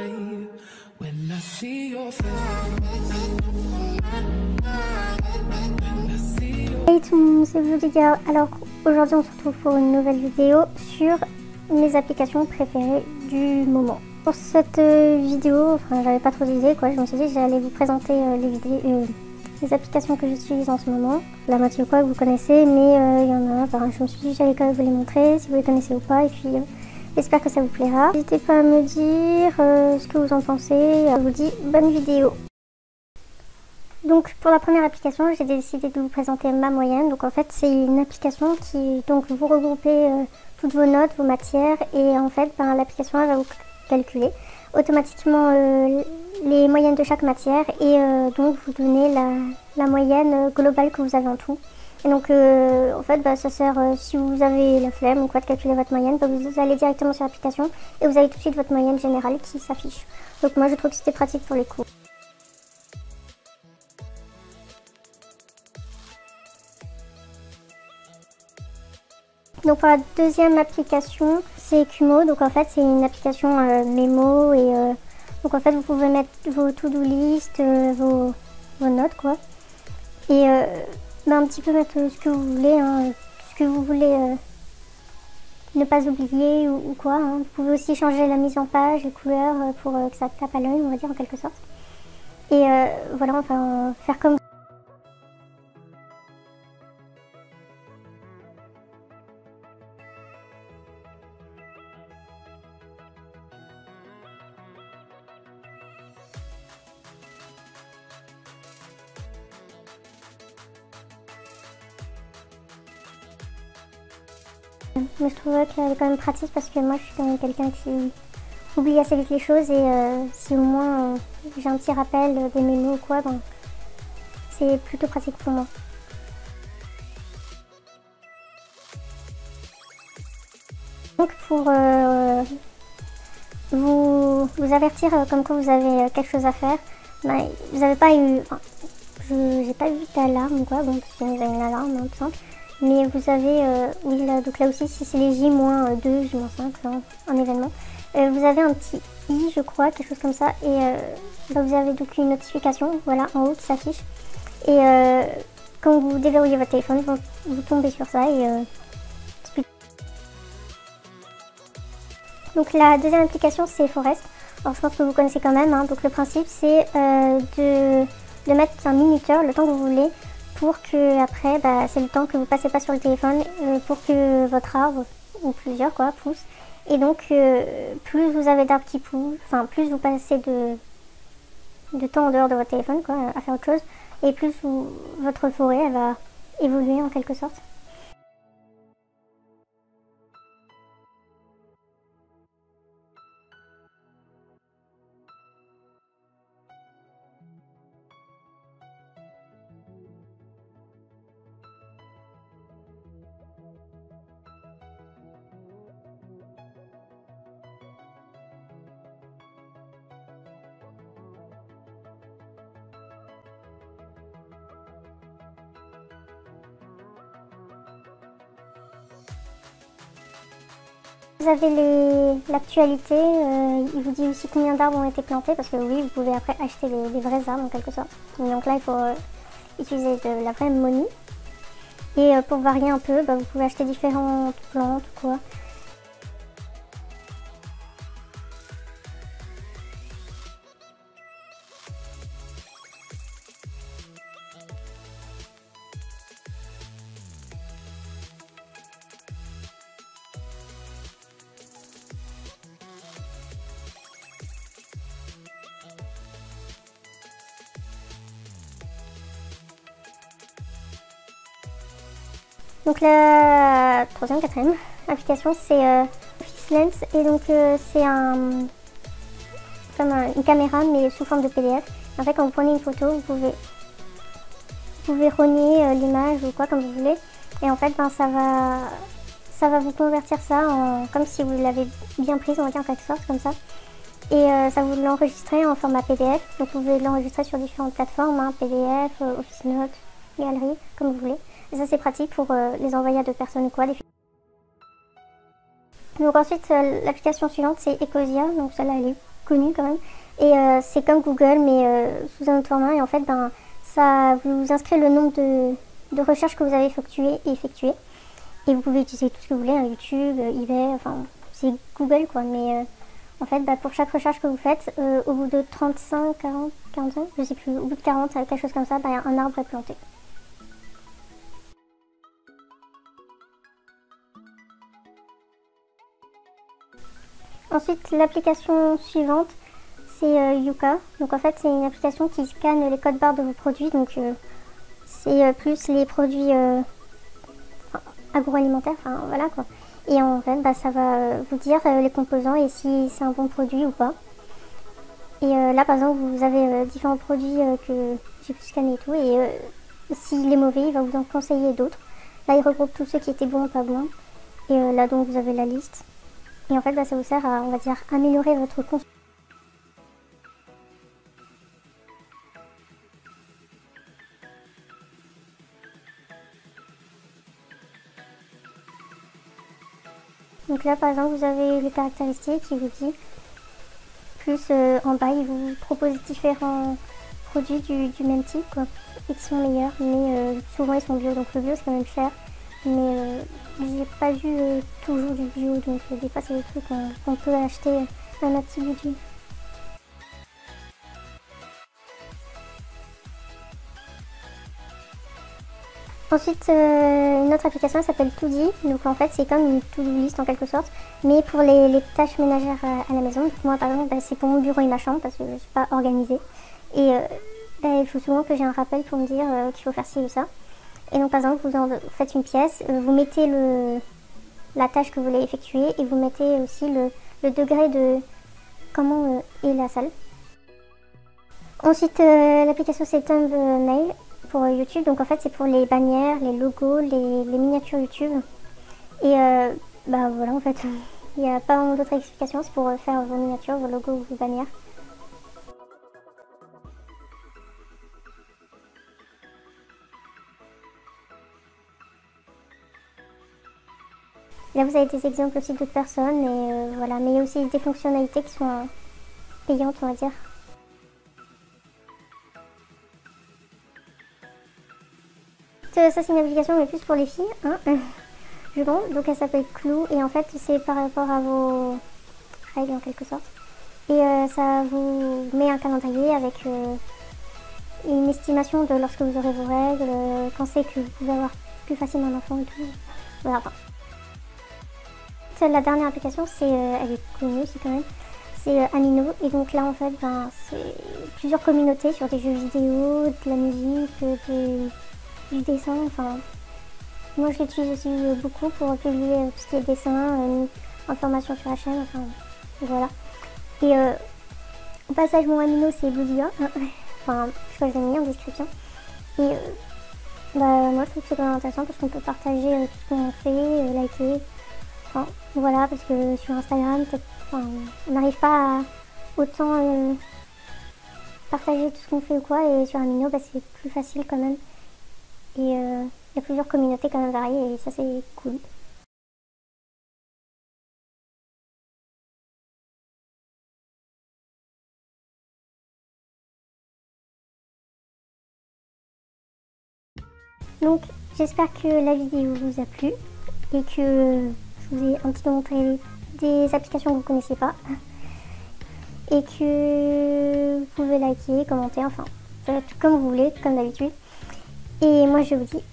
Hey tout le monde, c'est Julia. Alors aujourd'hui on se retrouve pour une nouvelle vidéo sur mes applications préférées du moment. Pour cette vidéo, enfin j'avais pas trop d'idées quoi, je me suis dit que j'allais vous présenter les applications que j'utilise en ce moment. La moitié quoi que vous connaissez, mais il y en a, je me suis dit que j'allais quand même vous les montrer, si vous les connaissez ou pas, et puis j'espère que ça vous plaira. N'hésitez pas à me dire ce que vous en pensez. Je vous dis bonne vidéo. Donc pour la première application, j'ai décidé de vous présenter ma moyenne. Donc en fait c'est une application qui donc vous regroupez toutes vos notes, vos matières, et en fait l'application elle va vous calculer automatiquement les moyennes de chaque matière et donc vous donner la moyenne globale que vous avez en tout. Et donc en fait ça sert si vous avez la flemme ou quoi de calculer votre moyenne, vous allez directement sur l'application et vous avez tout de suite votre moyenne générale qui s'affiche. Donc moi je trouve que c'était pratique pour les cours. Donc pour la deuxième application, c'est Kumo. Donc en fait c'est une application mémo et donc en fait vous pouvez mettre vos to-do list, vos notes quoi. Et un petit peu mettre ce que vous voulez, hein, ce que vous voulez ne pas oublier ou quoi. Hein. Vous pouvez aussi changer la mise en page, les couleurs pour que ça tape à l'œil, on va dire en quelque sorte. Et voilà, enfin faire comme mais je trouvais qu'elle est quand même pratique parce que moi je suis quand même quelqu'un qui oublie assez vite les choses et si au moins j'ai un petit rappel des mémos ou quoi, donc c'est plutôt pratique pour moi. Donc pour vous avertir comme quoi vous avez quelque chose à faire, vous n'avez pas eu, j'ai pas eu d'alarme ou quoi, bon parce que vous avez une alarme hein, tout simple. Mais vous avez, oui là, donc là aussi si c'est les J-2, J-5, un événement, vous avez un petit I je crois, quelque chose comme ça, et vous avez donc une notification, voilà, en haut qui s'affiche. Et quand vous déverrouillez votre téléphone, vous tombez sur ça et donc la deuxième application c'est Forest. Alors je pense que vous connaissez quand même, hein. Donc le principe c'est de mettre un minuteur, le temps que vous voulez, pour que après, c'est le temps que vous passez pas sur le téléphone pour que votre arbre, ou plusieurs quoi, pousse. Et donc plus vous avez d'arbres qui poussent, enfin plus vous passez de temps en dehors de votre téléphone quoi, à faire autre chose, et plus votre forêt elle va évoluer en quelque sorte. Vous avez l'actualité, il vous dit aussi combien d'arbres ont été plantés, parce que oui, vous pouvez après acheter des vrais arbres en quelque sorte. Donc là, il faut utiliser de la vraie money. Et pour varier un peu, vous pouvez acheter différentes plantes ou quoi. Donc la troisième, quatrième application c'est Office Lens et donc c'est comme une caméra mais sous forme de PDF. En fait quand vous prenez une photo vous pouvez rogner l'image ou quoi comme vous voulez et en fait ça va vous convertir ça en comme si vous l'avez bien prise on va dire en quelque sorte comme ça et ça vous l'enregistrer en format PDF. Donc vous pouvez l'enregistrer sur différentes plateformes, hein, PDF, Office Notes, Galerie, comme vous voulez. Et ça c'est pratique pour les envoyer à d'autres personnes ou quoi. Donc ensuite l'application suivante c'est Ecosia, donc celle-là elle est connu quand même. Et c'est comme Google mais sous un autre format. Et en fait, ça vous inscrit le nombre de recherches que vous avez effectuées. Et vous pouvez utiliser tout ce que vous voulez, hein, YouTube, eBay, enfin c'est Google quoi. Mais en fait, pour chaque recherche que vous faites, au bout de 35, 40, 45, je sais plus, au bout de 40, quelque chose comme ça, un arbre est planté. Ensuite, l'application suivante, c'est Yuka. Donc en fait, c'est une application qui scanne les codes barres de vos produits. Donc c'est plus les produits agroalimentaires, enfin voilà quoi. Et en fait, ça va vous dire les composants et si c'est un bon produit ou pas. Et là, par exemple, vous avez différents produits que j'ai pu scanner et tout. Et s'il est mauvais, il va vous en conseiller d'autres. Là, il regroupe tous ceux qui étaient bons ou pas bons. Et là, donc, vous avez la liste. Et en fait, ça vous sert à, on va dire, améliorer votre consommation. Donc là, par exemple, vous avez les caractéristiques qui vous dit. Plus en bas, il vous propose différents produits du même type, quoi, et qui sont meilleurs. Mais souvent, ils sont bio. Donc le bio, c'est quand même cher. Mais j'ai pas vu toujours du bio. Donc des fois, c'est des trucs qu'on peut acheter à un petit budget. Ensuite, une autre application s'appelle Toody. Donc en fait, c'est comme une to-do list en quelque sorte, mais pour les tâches ménagères à la maison. Donc moi, par exemple, c'est pour mon bureau et ma chambre parce que je ne suis pas organisée. Et il faut souvent que j'ai un rappel pour me dire qu'il faut faire ci ou ça. Et donc par exemple, vous faites une pièce, vous mettez la tâche que vous voulez effectuer et vous mettez aussi le degré de comment est la salle. Ensuite, l'application c'est Thumbnail pour YouTube. Donc en fait, c'est pour les bannières, les logos, les miniatures YouTube. Et voilà, en fait, il n'y a pas vraiment d'autres explications. C'est pour faire vos miniatures, vos logos ou vos bannières. Là, vous avez des exemples aussi d'autres personnes. Et voilà, mais il y a aussi des fonctionnalités qui sont payantes, on va dire. Ça, c'est une application mais plus pour les filles, hein, je pense. Donc elle s'appelle Clou et en fait c'est par rapport à vos règles en quelque sorte. Et ça vous met un calendrier avec une estimation de lorsque vous aurez vos règles, quand c'est que vous pouvez avoir plus facilement un enfant et tout. Voilà. La dernière application, elle est connue aussi quand même, c'est Amino. Et donc là en fait, c'est plusieurs communautés sur des jeux vidéo, de la musique, du dessin, enfin moi je l'utilise aussi beaucoup pour publier tout ce qui est dessin, information sur la chaîne, enfin voilà. Et au passage mon amino c'est Bludia, enfin je crois que je l'ai mis en description. Et moi je trouve que c'est quand même intéressant parce qu'on peut partager tout ce qu'on fait, liker, enfin voilà, parce que sur Instagram peut-être on n'arrive pas à autant partager tout ce qu'on fait ou quoi, et sur Amino c'est plus facile quand même. Et il y a plusieurs communautés quand même variées et ça c'est cool. Donc j'espère que la vidéo vous a plu et que je vous ai un petit peu montré des applications que vous ne connaissiez pas. Et que vous pouvez liker, commenter, enfin comme vous voulez, comme d'habitude. Et moi je vous dis